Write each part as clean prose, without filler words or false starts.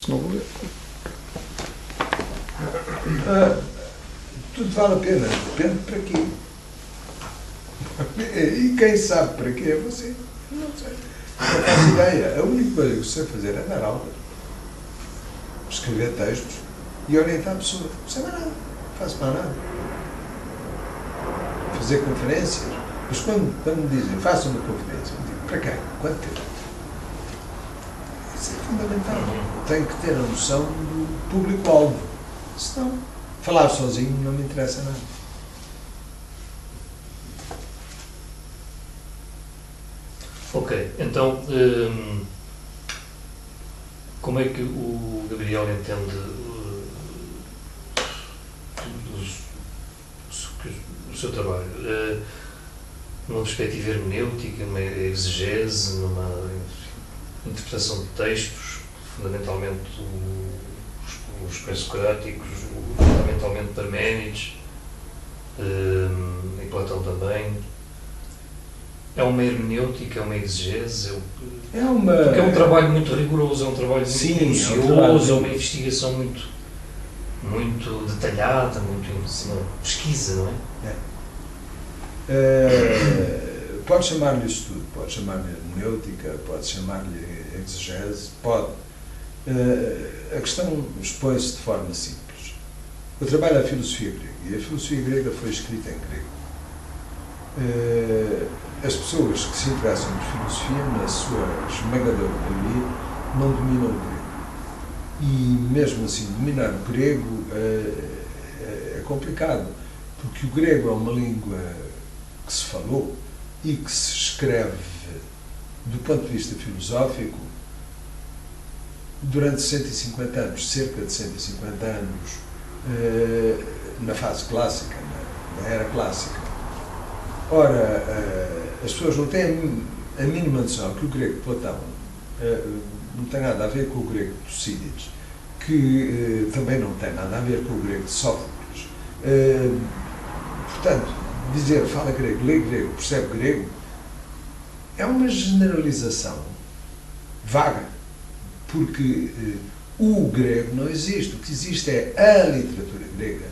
Não vou ver. Tudo vale a pena, depende para quê. E quem sabe para quê é você. Não sei. Não faço ideia. A única coisa que eu sei fazer é dar aulas, escrever textos e orientar pessoas. Não sei mais nada. Não faço mais nada. Fazer conferências. Mas quando me dizem, faça uma conferência, eu digo, para quem? Quanto tempo? Isso é fundamental. Tenho que ter a noção do público-alvo. Senão, falar sozinho não me interessa nada. Ok, então, como é que o Gabriel entende o seu trabalho? Numa perspectiva hermenêutica, numa exegese, numa interpretação de textos, fundamentalmente os pré-socráticos, fundamentalmente Parménides, e Platão também. É uma hermenêutica, é uma exegese? Porque é um trabalho muito rigoroso, é um trabalho muito minucioso, é uma investigação muito detalhada, uma pesquisa, não é? Pode chamar-lhe isso tudo, pode chamar-lhe hermenêutica, pode chamar-lhe exegese, pode. A questão expõe-se de forma simples. Eu trabalho a filosofia grega, e a filosofia grega foi escrita em grego. As pessoas que se interessam por filosofia, na sua esmagadora maioria, não dominam o grego. E mesmo assim, dominar o grego é complicado, porque o grego é uma língua que se falou e que se escreve do ponto de vista filosófico durante 150 anos, cerca de 150 anos, na fase clássica, na era clássica. Ora, as pessoas não têm a mínima noção que o grego de Platão não tem nada a ver com o grego de Tucídides, que também não tem nada a ver com o grego de Sófocles. Portanto, dizer fala grego, lê grego, percebe grego, é uma generalização vaga, porque o grego não existe. O que existe é a literatura grega,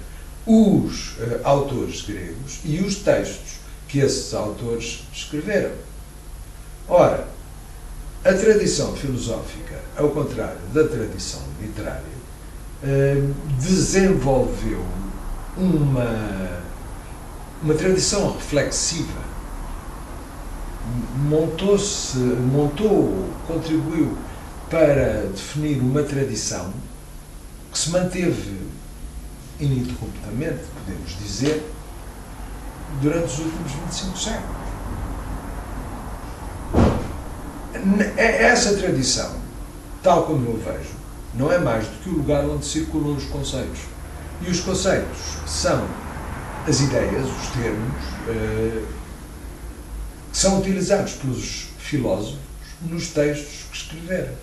os autores gregos e os textos que esses autores escreveram. Ora, a tradição filosófica, ao contrário da tradição literária, desenvolveu uma tradição reflexiva, contribuiu para definir uma tradição que se manteve ininterruptamente, podemos dizer, durante os últimos 25 séculos. Essa tradição, tal como eu vejo, não é mais do que o lugar onde circulam os conceitos. E os conceitos são as ideias, os termos, que são utilizados pelos filósofos nos textos que escreveram.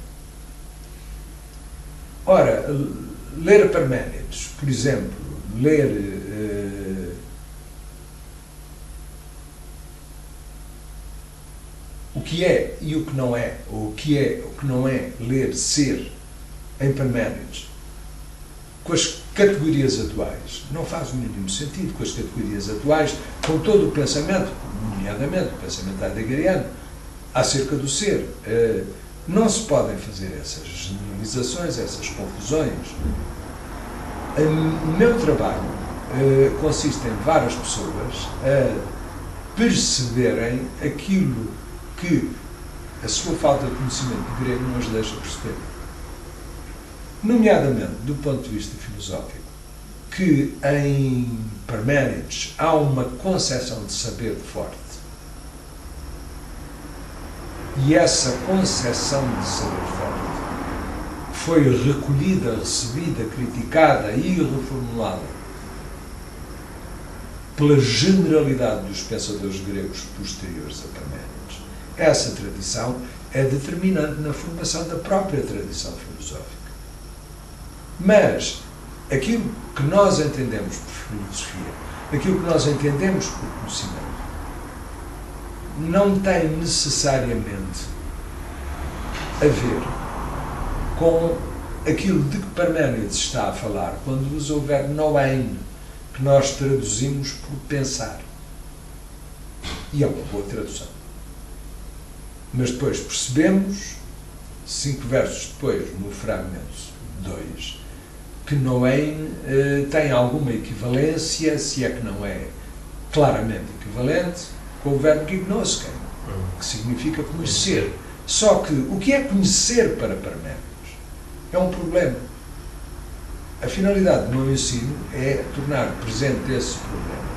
Ora, ler Parménides, por exemplo, ler o que é e o que não é, ou o que não é ler ser em Parménides, com as categorias atuais, não faz o mínimo sentido com as categorias atuais, com todo o pensamento, nomeadamente o pensamento heideggeriano, acerca do ser. Não se podem fazer essas generalizações, essas confusões. O meu trabalho consiste em várias pessoas a perceberem aquilo que a sua falta de conhecimento de grego nos deixa perceber. Nomeadamente, do ponto de vista filosófico, que em Parménides há uma concepção de saber forte. E essa concepção de saber forte foi recolhida, recebida, criticada e reformulada pela generalidade dos pensadores gregos posteriores a Parménides. Essa tradição é determinante na formação da própria tradição filosófica. Mas aquilo que nós entendemos por filosofia, aquilo que nós entendemos por conhecimento, não tem necessariamente a ver com aquilo de que Parménides está a falar quando usa o verbo noein, que nós traduzimos por pensar. E é uma boa tradução. Mas depois percebemos, 5 versos depois, no fragmento 2, que noein tem alguma equivalência, se é que não é claramente equivalente, com o verbo gignosken, que significa conhecer. Só que o que é conhecer para Parménides é um problema. A finalidade do meu ensino é tornar presente esse problema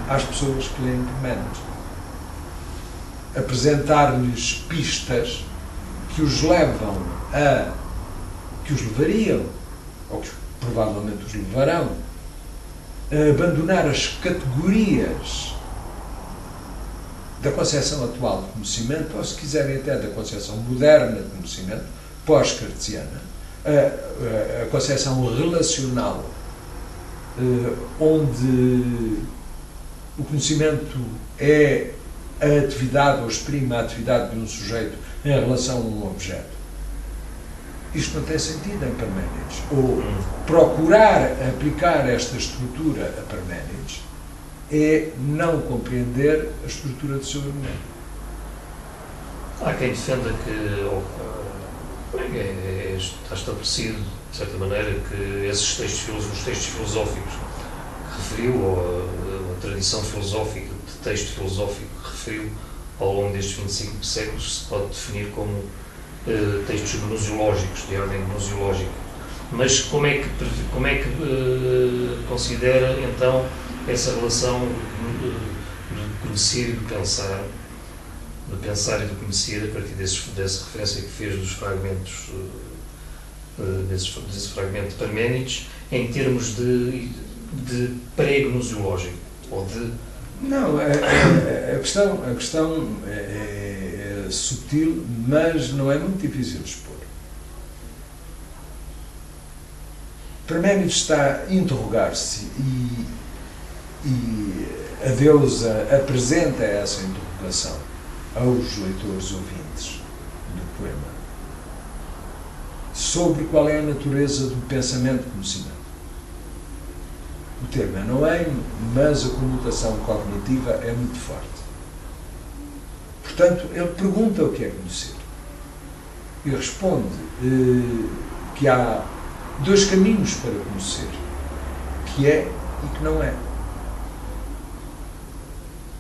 às pessoas que leem Parménides. Apresentar-lhes pistas que os levam a, que os levariam, ou que provavelmente os levarão, a abandonar as categorias da concepção atual de conhecimento, ou se quiserem até da concepção moderna de conhecimento, pós-cartesiana, a concepção relacional, onde o conhecimento é a atividade ou exprime a atividade de um sujeito em relação a um objeto. Isto não tem sentido em Parménides. Ou procurar aplicar esta estrutura a Parménides é não compreender a estrutura do seu argumento. Há quem defenda que está estabelecido, de certa maneira, que esses textos, os textos filosóficos que referiu, ou a tradição filosófica, de texto filosófico que referiu ao longo destes 25 séculos, se pode definir como textos gnoseológicos, de ordem gnosiológica. Mas como é que considera, então, essa relação de conhecer e de pensar e de conhecer, a partir dessa referência que fez dos fragmentos, desse fragmento de Parménides, em termos de pré-gnosiológico, ou de... Não, a questão é subtil, mas não é muito difícil de expor. Parménides está a interrogar-se e a deusa apresenta essa interrogação aos leitores ouvintes do poema sobre qual é a natureza do pensamento de conhecimento. O termo é noein, mas a conotação cognitiva é muito forte. Portanto, ele pergunta o que é conhecer e responde que há 2 caminhos para conhecer, que é e que não é.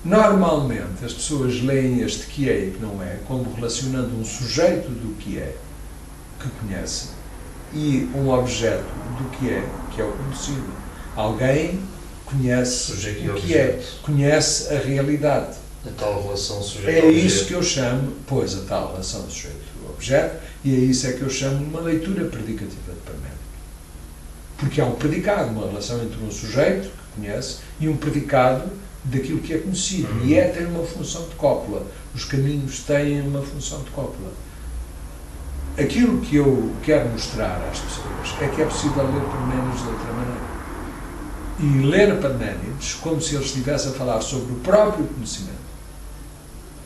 Normalmente as pessoas leem este que é e que não é como relacionando um sujeito do que é, que conhece, e um objeto do que é o conhecido. Alguém conhece o que é, conhece a realidade. A tal relação sujeito-objeto. É isso que eu chamo, pois, a tal relação sujeito-objeto, e é isso que eu chamo uma leitura predicativa de Parménides. Porque há um predicado, uma relação entre um sujeito que conhece e um predicado daquilo que é conhecido. E tem uma função de cópula. Os caminhos têm uma função de cópula. Aquilo que eu quero mostrar às pessoas é que é possível ler Parménides de outra maneira. E ler Parménides como se ele estivesse a falar sobre o próprio conhecimento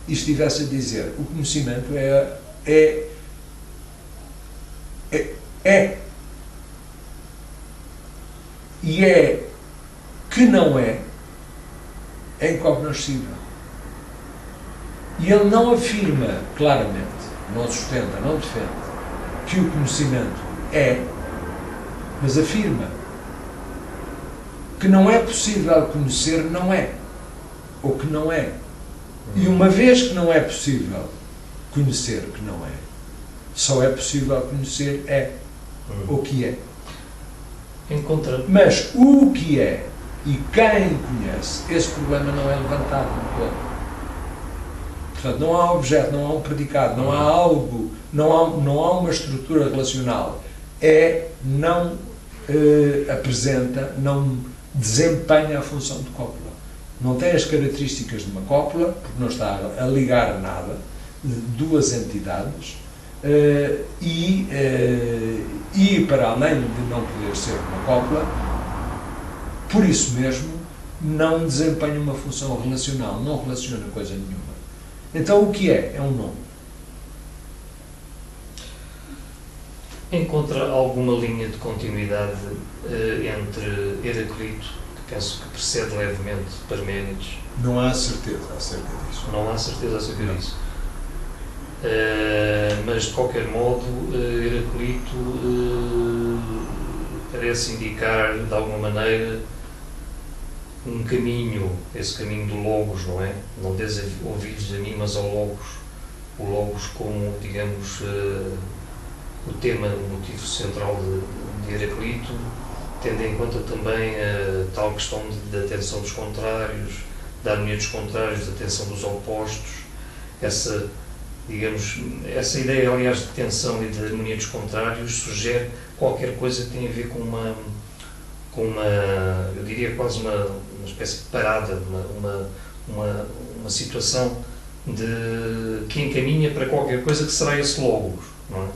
e estivesse a dizer o conhecimento é e é que não é incognoscível. E ele não afirma claramente, não sustenta, não defende que o conhecimento é, mas afirma que não é possível conhecer não é, ou que não é. E uma vez que não é possível conhecer que não é, só é possível conhecer é, o que é. Mas o que é e quem conhece, esse problema não é levantado no todo. Portanto, não há objeto, não há um predicado, não há algo, não há uma estrutura relacional. Não apresenta, não desempenha a função de cópula. Não tem as características de uma cópula, porque não está a ligar nada, de 2 entidades, e para além de não poder ser uma cópula, por isso mesmo, não desempenha uma função relacional, não relaciona coisa nenhuma. Então, o que é? É um nome. encontra alguma linha de continuidade entre Heraclito, que penso que precede levemente Parménides? Não há certeza acerca disso. Não há certeza acerca disso. Mas, de qualquer modo, Heraclito parece indicar, de alguma maneira, um caminho, esse caminho do Logos, não é? Não des ouvidos a mim, mas ao Logos. O Logos como, digamos, o tema, o motivo central de Heraclito, tendo em conta também a tal questão da tensão dos contrários, da harmonia dos contrários, da tensão dos opostos, essa, digamos, essa ideia, aliás, de tensão e de harmonia dos contrários sugere qualquer coisa que tenha a ver com uma eu diria quase uma espécie de parada, uma situação que encaminha para qualquer coisa que será esse Logos, não é?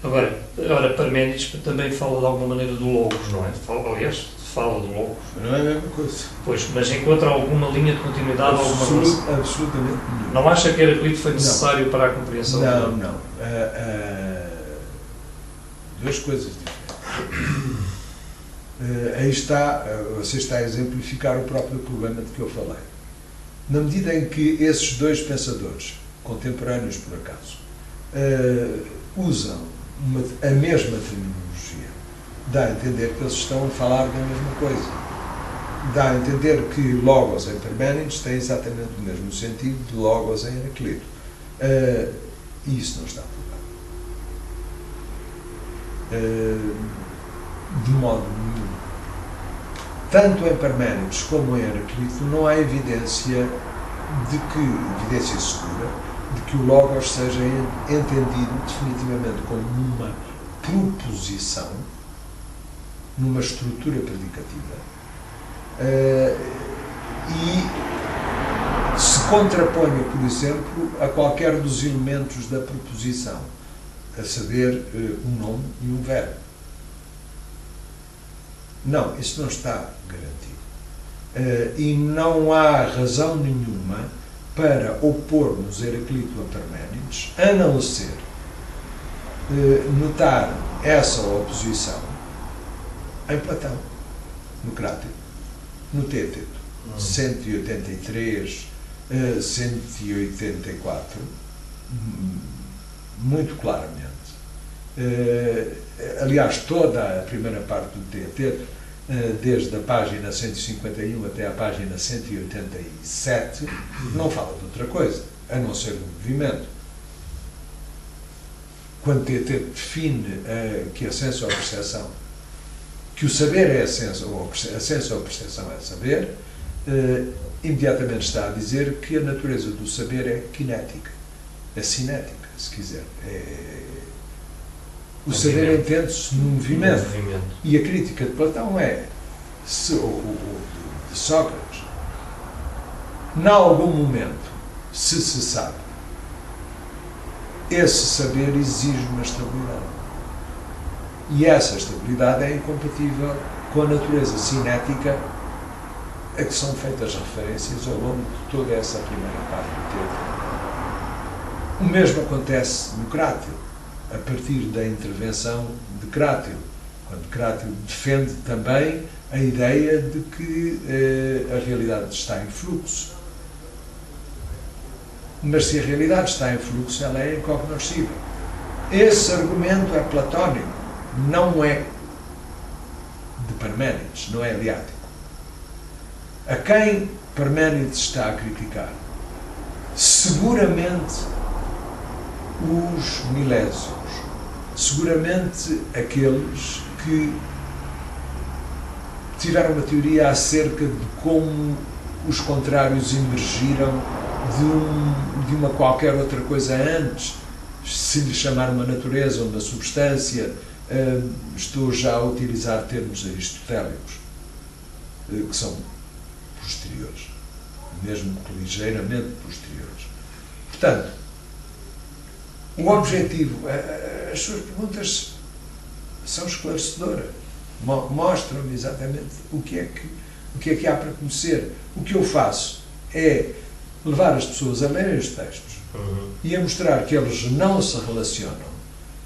Agora Parménides também fala de alguma maneira do Logos, não é? Aliás, fala do Logos. Não é a mesma coisa. Pois, mas encontra alguma linha de continuidade, alguma relação? Absolutamente nenhuma. Não acha que Heraclito foi necessário para a compreensão? Não. Duas coisas diferentes. Aí está, você está a exemplificar o próprio problema de que eu falei. Na medida em que esses dois pensadores, contemporâneos por acaso, usam a mesma terminologia, dá a entender que eles estão a falar da mesma coisa. Dá a entender que Logos em Parménides tem exatamente o mesmo sentido de Logos em Heraclito. E isso não está aplicado. De modo nenhum. Tanto em Parménides como em Heraclito não há evidência segura, de que o Logos seja entendido definitivamente como uma proposição, numa estrutura predicativa, e se contraponha, por exemplo, a qualquer dos elementos da proposição, a saber, um nome e um verbo. Não, isso não está garantido. E não há razão nenhuma para opormos Heraclito a Parménides, a não ser notar essa oposição em Platão, no Crático, no Téteto, 183, 184, muito claramente. Aliás, toda a primeira parte do Téteto, desde a página 151 até a página 187, não fala de outra coisa, a não ser do movimento. Quando Téteto define que a ciência ou a percepção, que o saber é a ciência ou a percepção é saber, imediatamente está a dizer que a natureza do saber é cinética, se quiser. O saber entende-se no movimento. E a crítica de Platão de Sócrates, em algum momento, se sabe, esse saber exige uma estabilidade. E essa estabilidade é incompatível com a natureza cinética a que são feitas referências ao longo de toda essa primeira parte do texto. O mesmo acontece no Crátilo, a partir da intervenção de Crátilo, quando Crátilo defende também a ideia de que a realidade está em fluxo. Mas se a realidade está em fluxo, ela é incognoscível. Esse argumento é platónico, não é de Parménides, não é eleático. A quem Parménides está a criticar? Seguramente os milésios, seguramente aqueles que tiveram uma teoria acerca de como os contrários emergiram de uma qualquer outra coisa antes, se lhe chamar uma natureza ou uma substância. Estou já a utilizar termos aristotélicos, que são posteriores, mesmo que ligeiramente posteriores. Portanto, o objetivo, as suas perguntas são esclarecedoras, mostram-me exatamente o que é que há para conhecer. O que eu faço é levar as pessoas a lerem os textos e a mostrar que eles não se relacionam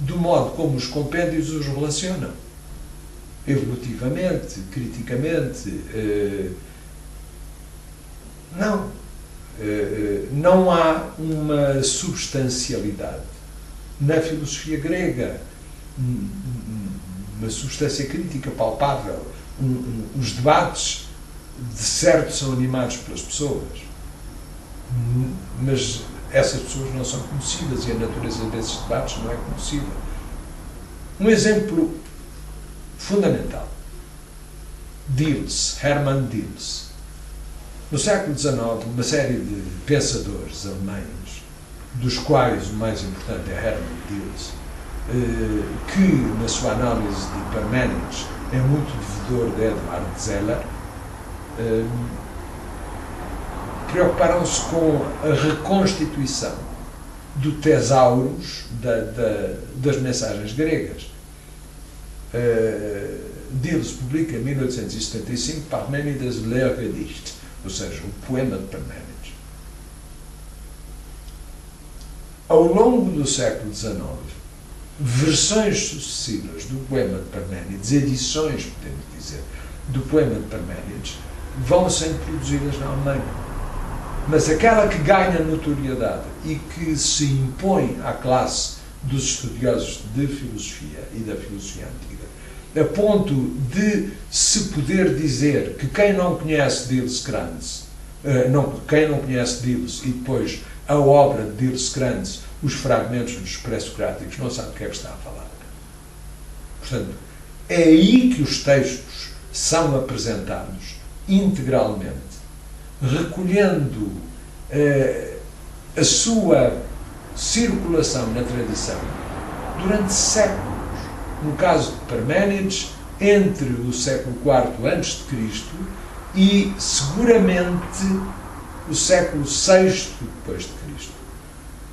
do modo como os compêndios os relacionam, evolutivamente, criticamente. Não há uma substancialidade na filosofia grega, uma substância crítica palpável. Os debates, de certo, são animados pelas pessoas, mas essas pessoas não são conhecidas e a natureza desses debates não é conhecida. Um exemplo fundamental: Diels, Hermann Diels. No século XIX, uma série de pensadores alemães, dos quais o mais importante é Hermann Diels, que na sua análise de Parménides é muito devedor de Edward Zeller, preocuparam-se com a reconstituição do Tesaurus das mensagens gregas. Diels publica em 1875 Parménides Lehrgedicht, ou seja, o poema de Parménides. Ao longo do século XIX, versões sucessivas do poema de Parménides, edições, podemos dizer, do poema de Parménides, vão sendo produzidas na Alemanha. Mas aquela que ganha notoriedade e que se impõe à classe dos estudiosos de filosofia e da filosofia antiga, a ponto de se poder dizer que quem não conhece Diels Krantz, quem não conhece Diels e depois a obra de Diels Krantz, os fragmentos dos pré-socráticos, não sabe do que é que está a falar. Portanto, é aí que os textos são apresentados integralmente, recolhendo a sua circulação na tradição durante séculos. No caso de Parménides, entre o século IV a.C. e seguramente o século VI depois de Cristo.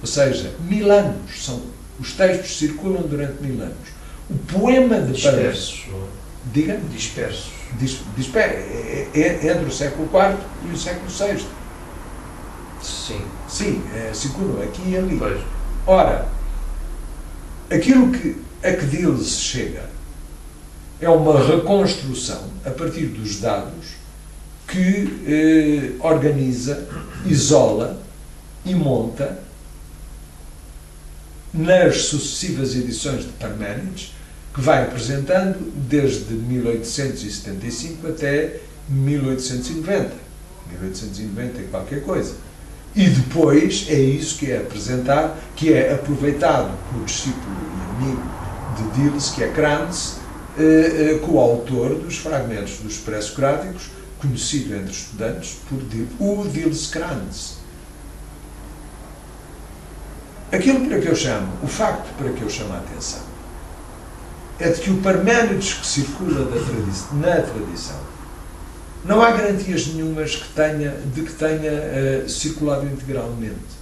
Ou seja, 1000 anos. Os textos circulam durante 1000 anos. O poema de Parménides... Diga? Dispersos. Entre o século IV e o século VI. Sim. Sim, circulam aqui e ali. Pois. Ora, aquilo a que Diels chega é uma reconstrução a partir dos dados que organiza, isola e monta nas sucessivas edições de Parménides, que vai apresentando desde 1875 até 1890. 1890 e qualquer coisa. E depois é isso que é apresentado, que é aproveitado pelo discípulo e amigo de Diels, que é Krantz, coautor dos fragmentos dos pré-socráticos, conhecido entre estudantes por o Diels Krantz. O facto para que eu chamo a atenção, é de que o Parménides que circula na tradição, não há garantias nenhumas de que tenha circulado integralmente.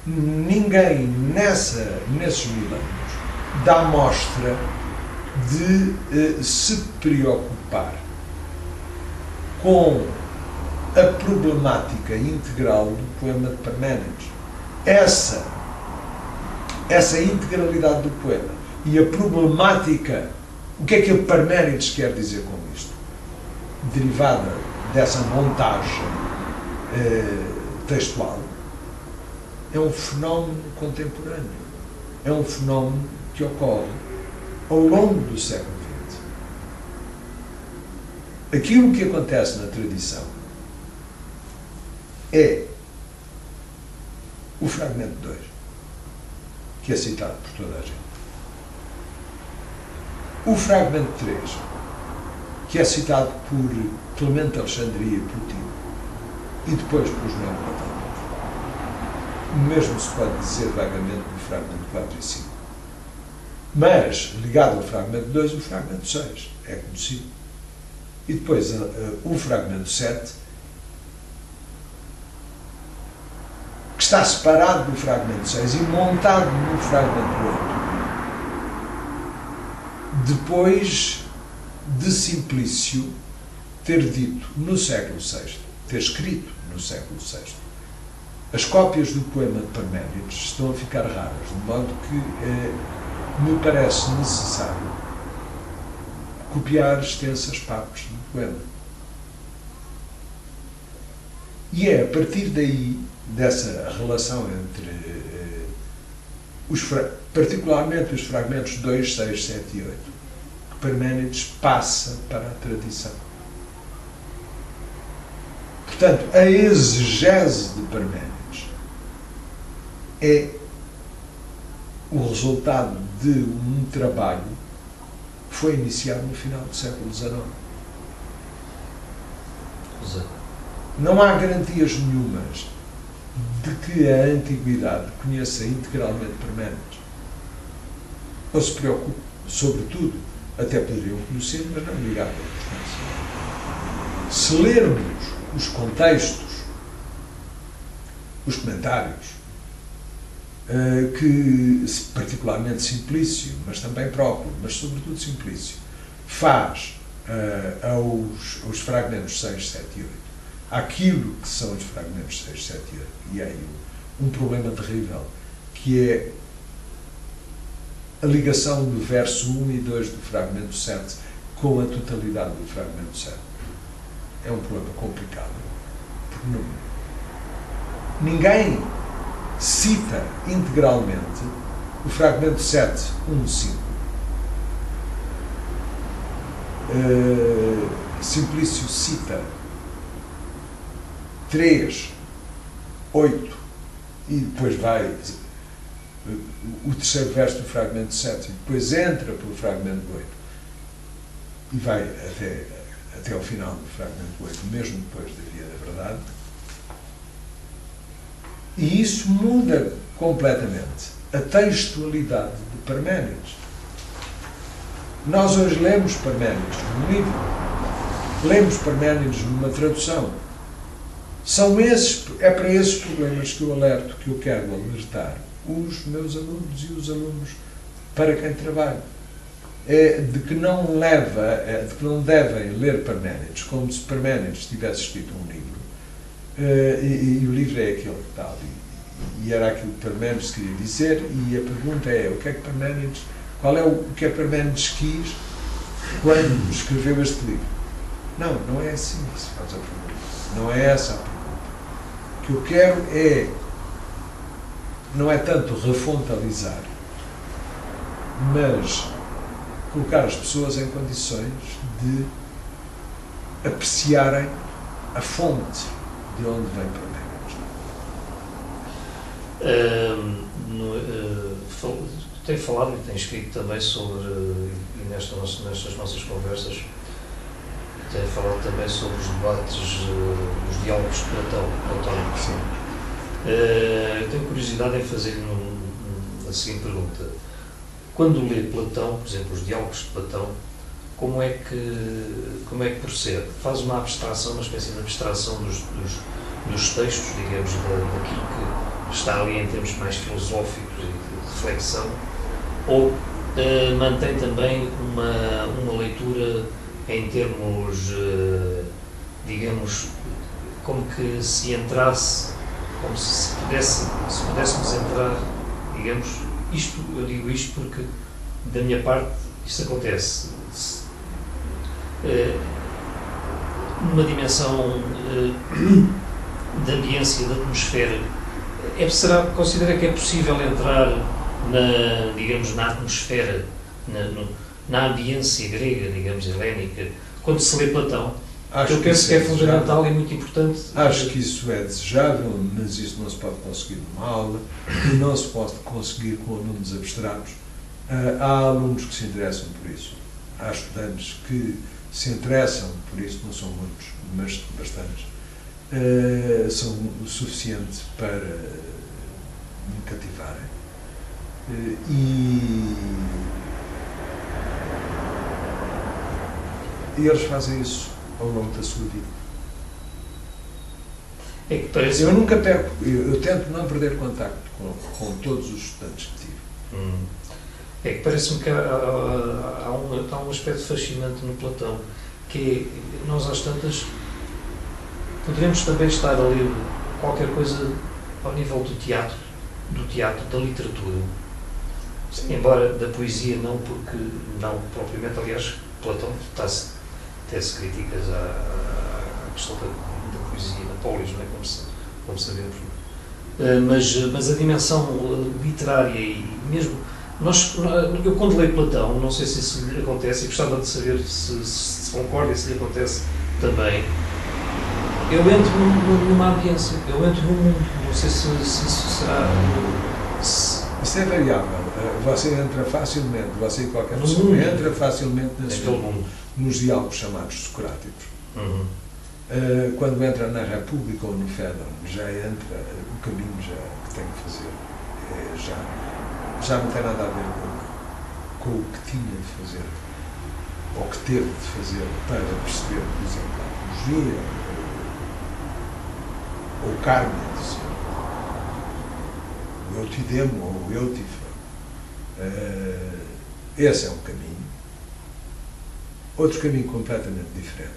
Ninguém nesses 1000 anos dá mostra de se preocupar com a problemática integral do poema de Parménides. Essa integralidade do poema e a problemática, o que é que o Parménides quer dizer com isto? Derivada dessa montagem textual, é um fenómeno contemporâneo. É um fenómeno que ocorre ao longo do século XX. Aquilo que acontece na tradição é o fragmento 2, que é citado por toda a gente. O fragmento 3, que é citado por Clemente Alexandria e Plotino, e depois pelos neoplatonicos. O mesmo se pode dizer vagamente do fragmento 4 e 5. Mas, ligado ao fragmento 2, o fragmento 6 é conhecido. E depois o fragmento 7, que está separado do fragmento 6 e montado no fragmento 8, depois de Simplício ter dito no século VI, ter escrito no século VI, as cópias do poema de Parménides estão a ficar raras, de modo que me parece necessário copiar extensas partes do poema. E é a partir daí, dessa relação entre, particularmente os fragmentos 2, 6, 7 e 8, que Parménides passa para a tradição. Portanto, a exegese de Parménides é o resultado de um trabalho que foi iniciado no final do século XIX. Não há garantias nenhumas de que a antiguidade conheça integralmente Parménides. Ou se preocupe, sobretudo, até poderiam conhecer, mas não ligar a importância. Se lermos os contextos, os comentários, que, particularmente Simplício, mas também Próclo, mas sobretudo Simplício, faz aos fragmentos 6, 7 e 8, aquilo que são os fragmentos 6, 7 e 8, e aí um problema terrível, que é a ligação do verso 1 e 2 do fragmento 7 com a totalidade do fragmento 7. É um problema complicado, porque ninguém cita integralmente o fragmento 7, 1, 5. Simplício cita 3, 8 e depois vai o terceiro verso do fragmento 7 e depois entra pelo fragmento 8 e vai até ao final do fragmento 8, mesmo depois da Via da Verdade. E isso muda completamente a textualidade de Parménides. Nós hoje lemos Parménides num livro, lemos Parménides numa tradução. É para esses problemas que eu alerto, que eu quero alertar os meus alunos e os alunos para quem trabalho. De que não devem ler Parménides como se Parménides tivesse escrito um livro. E o livro é aquele que está ali. E era aquilo que Parménides queria dizer, e a pergunta é, o que é que Parménides quis quando escreveu este livro? Não é assim que se faz a pergunta. Não é essa a pergunta. O que eu quero não é tanto refontalizar, mas colocar as pessoas em condições de apreciarem a fonte de onde vem Parménides. Tem falado e tem escrito também sobre, e nestas nossas conversas, tem falado também sobre os debates, os diálogos de Platão. Sim. Eu tenho curiosidade em fazer-lhe a seguinte pergunta. Quando lê Platão, por exemplo, os diálogos de Platão, como é que procede? Faz uma abstração, uma espécie de abstração dos textos, digamos, daquilo que está ali em termos mais filosóficos e de reflexão, ou mantém também uma leitura em termos, digamos, como que se entrasse, como se pudéssemos entrar, digamos, eu digo isto porque, da minha parte, isto acontece numa dimensão de ambiência, de atmosfera. Considera que é possível entrar na atmosfera, na ambiência grega, digamos, helénica, quando se lê Platão? Eu penso que é fundamental e muito importante. Acho que isso é desejável, mas isso não se pode conseguir numa aula e não se pode conseguir com alunos abstratos. Há alunos que se interessam por isso. Há estudantes que se interessam por isso, não são muitos, mas bastantes. São o suficiente para me cativarem. E eles fazem isso ao longo da sua vida. É que parece... Eu nunca perco, eu tento não perder contacto com todos os estudantes que tive. É que parece-me que há um aspecto fascinante no Platão, que é, nós às tantas poderemos também estar a ler qualquer coisa ao nível do teatro, da literatura. Sim, embora da poesia não, porque não propriamente, aliás, Platão tece críticas à questão da poesia na polis, não é? Como sabemos. Mas a dimensão literária e mesmo... eu quando leio Platão, não sei se isso lhe acontece, e gostava de saber se concorda e se lhe acontece também, eu entro numa ambiência, eu entro num mundo, não sei se isso será... Isso é variável. Você entra facilmente, você e qualquer pessoa entra facilmente nos diálogos chamados socráticos. Uhum. Quando entra na República ou no Fédon, já entra o caminho que tem que fazer. Já não tem nada a ver com o que tinha de fazer, ou que teve de fazer para perceber, por exemplo, a apologia, ou o karma, o eu te demo, ou o eu te falo. Esse é um caminho. Outro caminho completamente diferente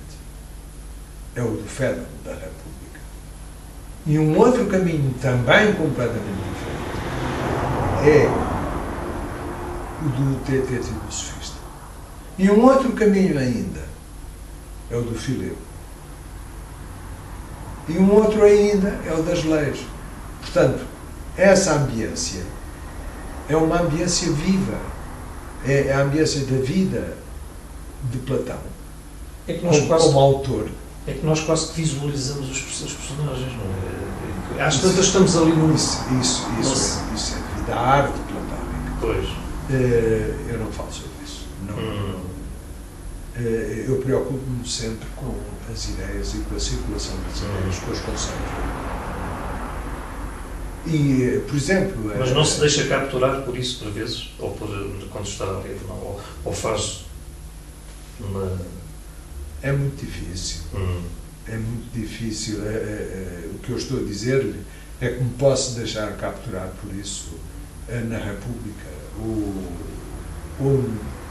é o do Fédon da República. E um outro caminho também completamente diferente é o do Teteto e do Sofista. E um outro caminho ainda é o do Fileu. E um outro ainda é o das leis. Portanto, essa ambiência é uma ambiência viva. É a ambiência da vida de Platão. É que nós como autor. É que nós quase que visualizamos os personagens, não é? Às tantas estamos ali num... Isso é devido à arte platónica. Pois. Eu não falo sobre isso. Eu preocupo-me sempre com as ideias e com a circulação das ideias, com os conceitos. E, por exemplo... Mas não se deixa capturar por isso, por vezes? Ou quando está a ler, não? Ou faz uma... É muito difícil. É muito difícil. O que eu estou a dizer é que me posso deixar capturar por isso na República ou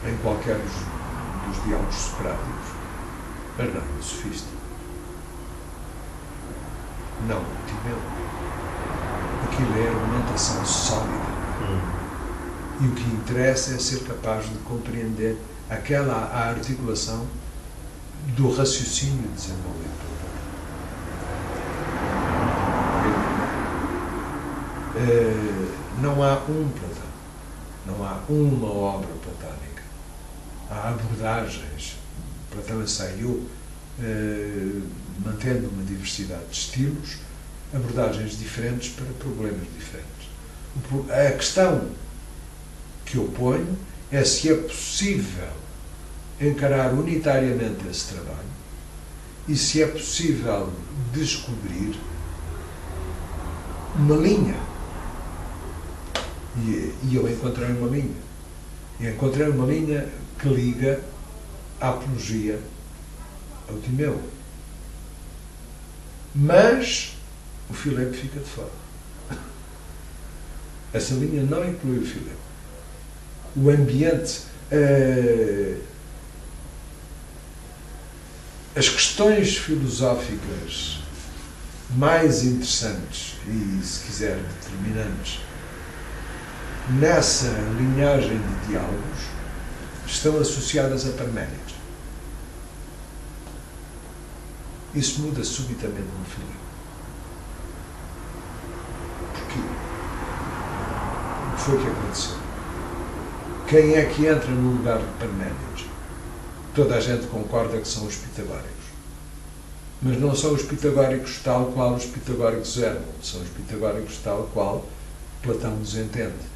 em qualquer dos diálogos socráticos, mas não no Sofista. Não no Timeu. Aquilo é argumentação sólida. E o que interessa é ser capaz de compreender aquela articulação do raciocínio desenvolvido. Não há um Platão, não há uma obra platânica. Há abordagens. Platão ensaiou, mantendo uma diversidade de estilos, abordagens diferentes para problemas diferentes. A questão que eu ponho é se é possível encarar unitariamente esse trabalho e se é possível descobrir uma linha. E eu encontrei uma linha. E encontrei uma linha que liga a apologia ao Timeu. Mas o Fileu fica de fora. Essa linha não inclui o Fileu. O ambiente, as questões filosóficas mais interessantes e, se quiser, determinantes nessa linhagem de diálogos estão associadas a Parménides. Isso muda subitamente no Fileu. Porquê? O que foi que aconteceu? Quem é que entra no lugar de Parménides? Toda a gente concorda que são os pitagóricos. Mas não são os pitagóricos tal qual os pitagóricos eram. São os pitagóricos tal qual Platão nos entende.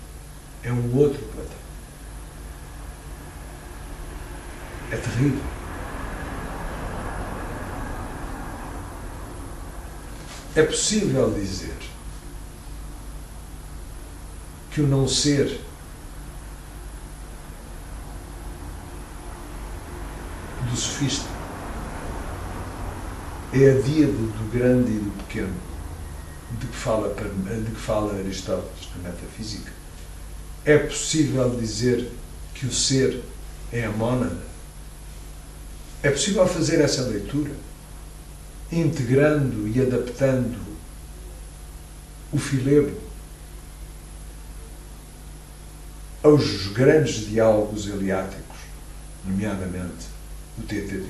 É um outro Platão. É terrível. É possível dizer que o não ser do sofista é a díade do grande e do pequeno, de que fala Aristóteles na metafísica. É possível dizer que o ser é a mónada? É possível fazer essa leitura, integrando e adaptando o Filebo aos grandes diálogos heliáticos, nomeadamente o Teeteto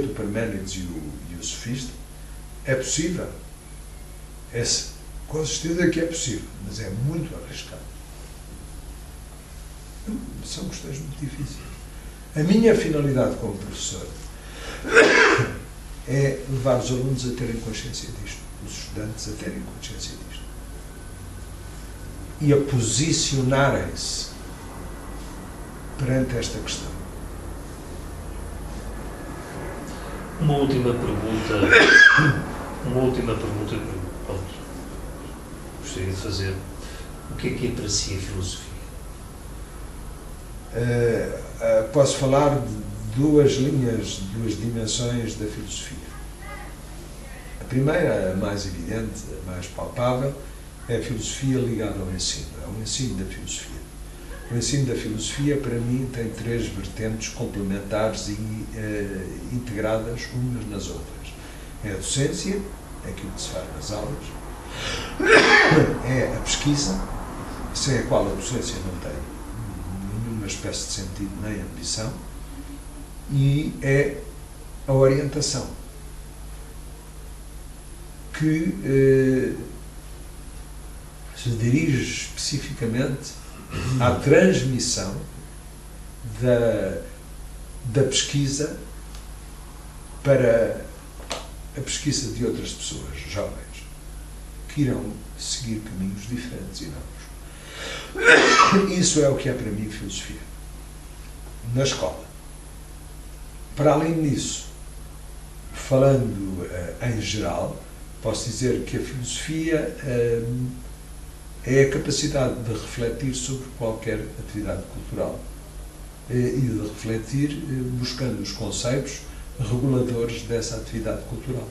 do Parménides e o Sofista, é possível. Com certeza que é possível, mas é muito arriscado. São questões muito difíceis. A minha finalidade como professor é levar os alunos a terem consciência disto, os estudantes a terem consciência disto e a posicionarem-se perante esta questão. Uma última pergunta que gostaria de fazer. O que é para si a filosofia? Posso falar de duas dimensões da filosofia. A primeira, a mais evidente, a mais palpável, é a filosofia ligada ao ensino. É o ensino da filosofia. O ensino da filosofia, para mim, tem três vertentes complementares e integradas umas nas outras. É a docência, é aquilo que se faz nas aulas, é a pesquisa, sem a qual a docência não tem nenhuma espécie de sentido nem ambição, e é a orientação, que se dirige especificamente à transmissão da pesquisa para a pesquisa de outras pessoas, jovens, que irão seguir caminhos diferentes e novos. Isso é o que é para mim filosofia. Na escola. Para além disso, falando em geral, posso dizer que a filosofia é a capacidade de refletir sobre qualquer atividade cultural e de refletir buscando os conceitos reguladores dessa atividade cultural.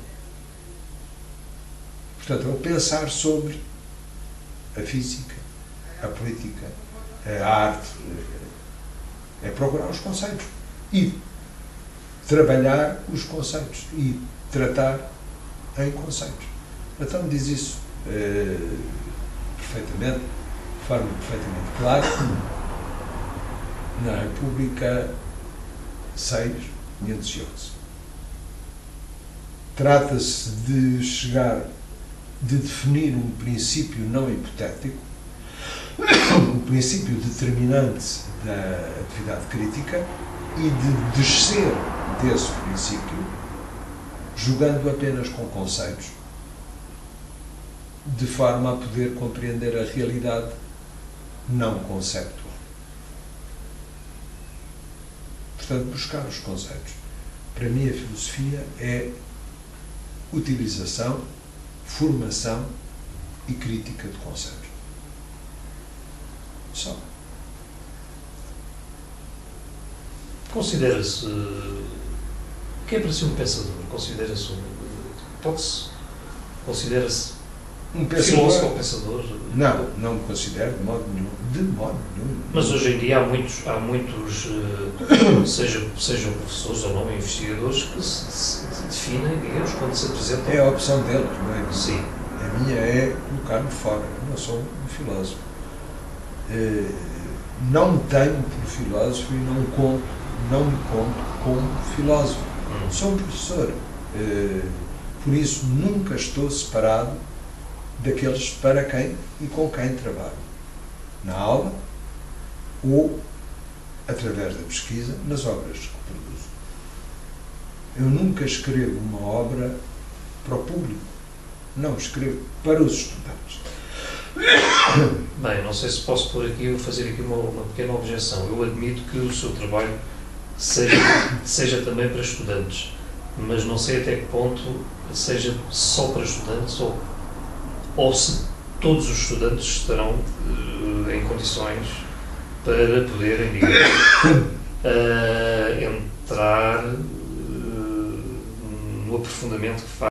Portanto, é o pensar sobre a física, a política, a arte, é procurar os conceitos e trabalhar os conceitos e tratar em conceitos. Então diz isso perfeitamente, de forma perfeitamente clara, na República 6.511. Trata-se de definir um princípio não hipotético, um princípio determinante da atividade crítica e de descer desse princípio, jogando apenas com conceitos, de forma a poder compreender a realidade não conceptual. Portanto, buscar os conceitos. Para mim, a filosofia é utilização, formação e crítica de conceitos. Só. Considera-se... O que é para si um pensador? Considera-se Considera-se um pensador? Filósofo ou pensador? Não me considero de modo nenhum. De modo nenhum. Mas hoje em dia há muitos sejam professores ou não, investigadores, que se definem, digamos, quando se apresentam. É a opção deles, não é? Sim. A minha é colocar-me fora. Eu não sou um filósofo. Não me tenho por filósofo e não me conto como filósofo. Sou um professor. Por isso, nunca estou separado daqueles para quem e com quem trabalho. Na aula ou através da pesquisa, nas obras que produzo. Eu nunca escrevo uma obra para o público. Não, escrevo para os estudantes. Bem, não sei se posso fazer aqui uma pequena objeção. Eu admito que o seu trabalho seja também para estudantes, mas não sei até que ponto seja só para estudantes ou se todos os estudantes estarão em condições para poderem, digamos, entrar no aprofundamento que faz